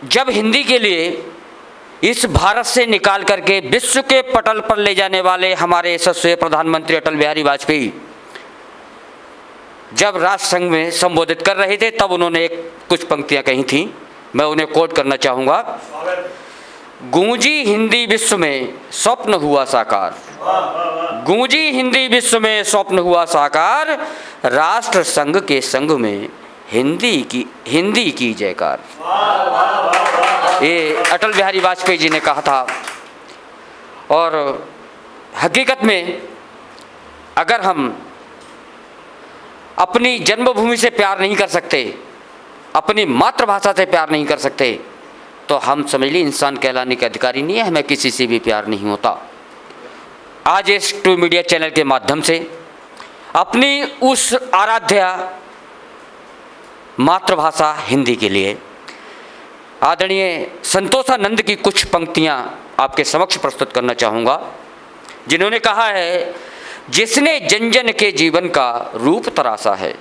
जब हिंदी के लिए इस भारत से निकाल करके विश्व के पटल पर ले जाने वाले हमारे यशस्वी प्रधानमंत्री अटल बिहारी वाजपेयी जब राष्ट्र संघ में संबोधित कर रहे थे, तब उन्होंने कुछ पंक्तियां कही थी, मैं उन्हें कोट करना चाहूँगा। गूंजी हिंदी विश्व में स्वप्न हुआ साकार, गूंजी हिंदी विश्व में स्वप्न हुआ साकार, राष्ट्र संघ के संग में हिंदी की जयकार। ये अटल बिहारी वाजपेयी जी ने कहा था। और हकीकत में अगर हम अपनी जन्मभूमि से प्यार नहीं कर सकते, अपनी मातृभाषा से प्यार नहीं कर सकते, तो हम समझ ली इंसान कहलाने के अधिकारी नहीं है, हमें किसी से भी प्यार नहीं होता। आज इस ट्रू मीडिया चैनल के माध्यम से अपनी उस आराध्या मातृभाषा हिंदी के लिए आदरणीय संतोषानंद की कुछ पंक्तियां आपके समक्ष प्रस्तुत करना चाहूँगा, जिन्होंने कहा है, जिसने जन जन के जीवन का रूप तराशा है,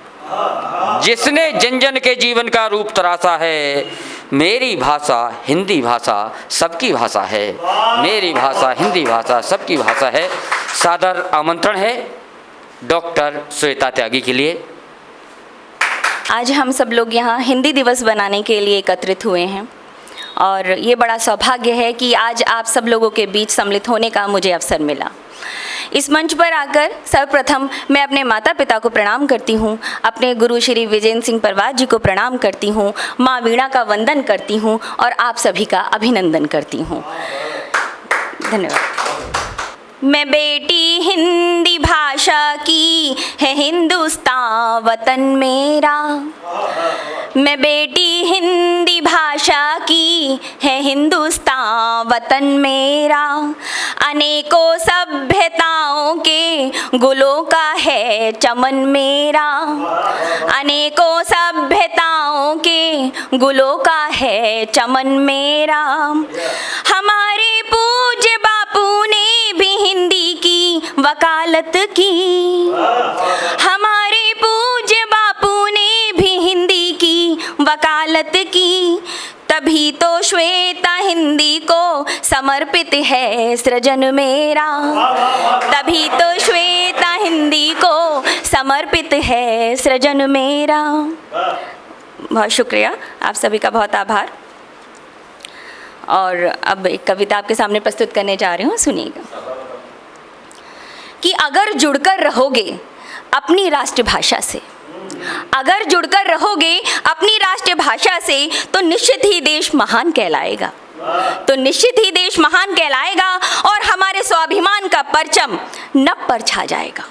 जिसने जन जन के जीवन का रूप तराशा है, मेरी भाषा हिंदी भाषा सबकी भाषा है, मेरी भाषा हिंदी भाषा सबकी भाषा है। सादर आमंत्रण है डॉक्टर श्वेता त्यागी के लिए। आज हम सब लोग यहाँ हिंदी दिवस बनाने के लिए एकत्रित हुए हैं और ये बड़ा सौभाग्य है कि आज आप सब लोगों के बीच सम्मिलित होने का मुझे अवसर मिला। इस मंच पर आकर सर्वप्रथम मैं अपने माता पिता को प्रणाम करती हूँ, अपने गुरु श्री विजेंद्र सिंह परवार जी को प्रणाम करती हूँ, माँ वीणा का वंदन करती हूँ और आप सभी का अभिनंदन करती हूँ। धन्यवाद। मैं बेटी हिंदी भाषा की है हिंदुस्तान वतन मेरा, मैं बेटी हिंदी भाषा की है हिंदुस्तान वतन मेरा, अनेकों सभ्यताओं के गुलों का है चमन मेरा, अनेकों सभ्यताओं के गुलों का है चमन मेरा। हमारे पूज्य बापू ने भी हिंदी की वकालत की, हमारे पूज्य बापू ने भी हिंदी की वकालत की, तभी तो श्वेता हिंदी को समर्पित है सृजन मेरा, तभी तो श्वेता हिंदी को समर्पित है सृजन मेरा। बहुत शुक्रिया, आप सभी का बहुत आभार। और अब एक कविता आपके सामने प्रस्तुत करने जा रही हूँ, सुनिएगा। कि अगर जुड़कर रहोगे अपनी राष्ट्रभाषा से, अगर जुड़कर रहोगे अपनी राष्ट्रभाषा से, तो निश्चित ही देश महान कहलाएगा, तो निश्चित ही देश महान कहलाएगा और हमारे स्वाभिमान का परचम नभ पर छा जाएगा,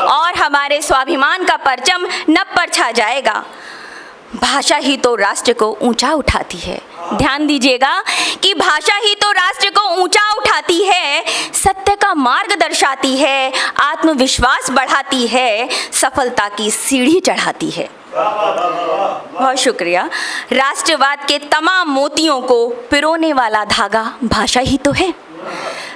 और हमारे स्वाभिमान का परचम नभ पर छा जाएगा। भाषा ही तो राष्ट्र को ऊंचा उठाती है, ध्यान दीजिएगा कि भाषा ही तो राष्ट्र को ऊंचा उठाती है, सत्य का मार्ग दर्शाती है, आत्मविश्वास बढ़ाती है, सफलता की सीढ़ी चढ़ाती है। बहुत शुक्रिया। राष्ट्रवाद के तमाम मोतियों को पिरोने वाला धागा भाषा ही तो है,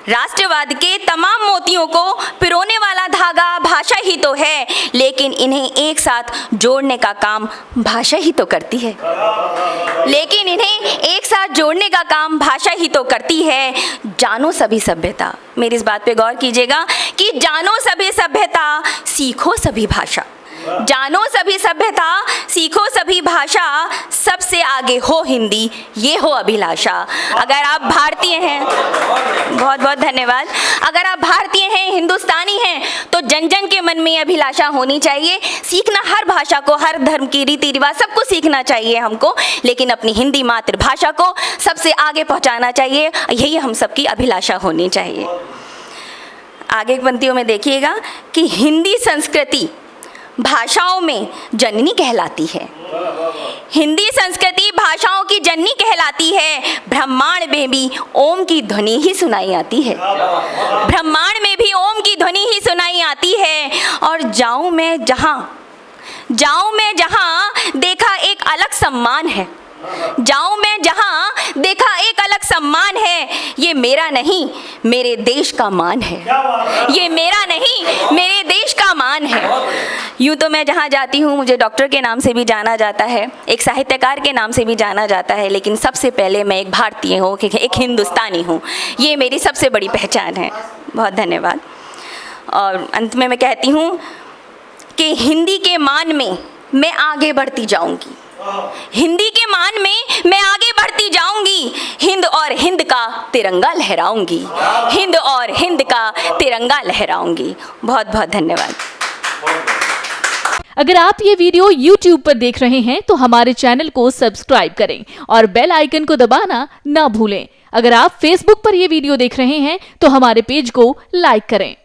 राष्ट्रवाद के तमाम मोतियों को पिरोने वाला धागा भाषा ही तो है, लेकिन इन्हें एक साथ जोड़ने का काम भाषा ही तो करती है, लेकिन इन्हें एक साथ जोड़ने का काम भाषा ही तो करती है। जानो सभी सभ्यता, मेरी इस बात पे गौर कीजिएगा कि जानो सभी सभ्यता, सीखो सभी भाषा, जानो सभी सभ्यता, सीखो सभी भाषा, सबसे आगे हो हिंदी, ये हो अभिलाषा। अगर आप भारतीय हैं, बहुत बहुत धन्यवाद, अगर आप भारतीय हैं, हिंदुस्तानी हैं, तो जन जन के मन में अभिलाषा होनी चाहिए। सीखना हर भाषा को, हर धर्म की रीति रिवाज सबको सीखना चाहिए हमको, लेकिन अपनी हिंदी मातृभाषा को सबसे आगे पहुंचाना चाहिए, यही हम सबकी अभिलाषा होनी चाहिए। आगे की पंक्तियों में देखिएगा कि हिंदी संस्कृति भाषाओं में जननी कहलाती है, हिंदी संस्कृति भाषाओं की जननी कहलाती है। ब्रह्मांड में भी ओम की ध्वनि ही सुनाई आती है, ब्रह्मांड में भी ओम की ध्वनि ही सुनाई आती है। और जाऊं मैं जहां देखा एक अलग सम्मान है, जाऊं मैं जहां देखा एक अलग सम्मान है, ये ये मेरा नहीं मेरे देश का मान है, ये मेरा नहीं मेरे देश का मान है। यूँ तो मैं जहाँ जाती हूँ मुझे डॉक्टर के नाम से भी जाना जाता है, एक साहित्यकार के नाम से भी जाना जाता है, लेकिन सबसे पहले मैं एक भारतीय हूँ, एक हिंदुस्तानी हूँ। ये मेरी सबसे बड़ी पहचान है। बहुत धन्यवाद। और अंत में मैं कहती हूँ कि हिंदी के मान में मैं आगे बढ़ती जाऊंगी, हिंदी के मान में मैं आगे बढ़ती जाऊंगी, हिंद और हिंद का तिरंगा लहराऊंगी, हिंद और हिंद का तिरंगा लहराऊंगी। बहुत बहुत धन्यवाद। अगर आप ये वीडियो YouTube पर देख रहे हैं तो हमारे चैनल को सब्सक्राइब करें और बेल आइकन को दबाना ना भूलें। अगर आप Facebook पर ये वीडियो देख रहे हैं तो हमारे पेज को लाइक करें।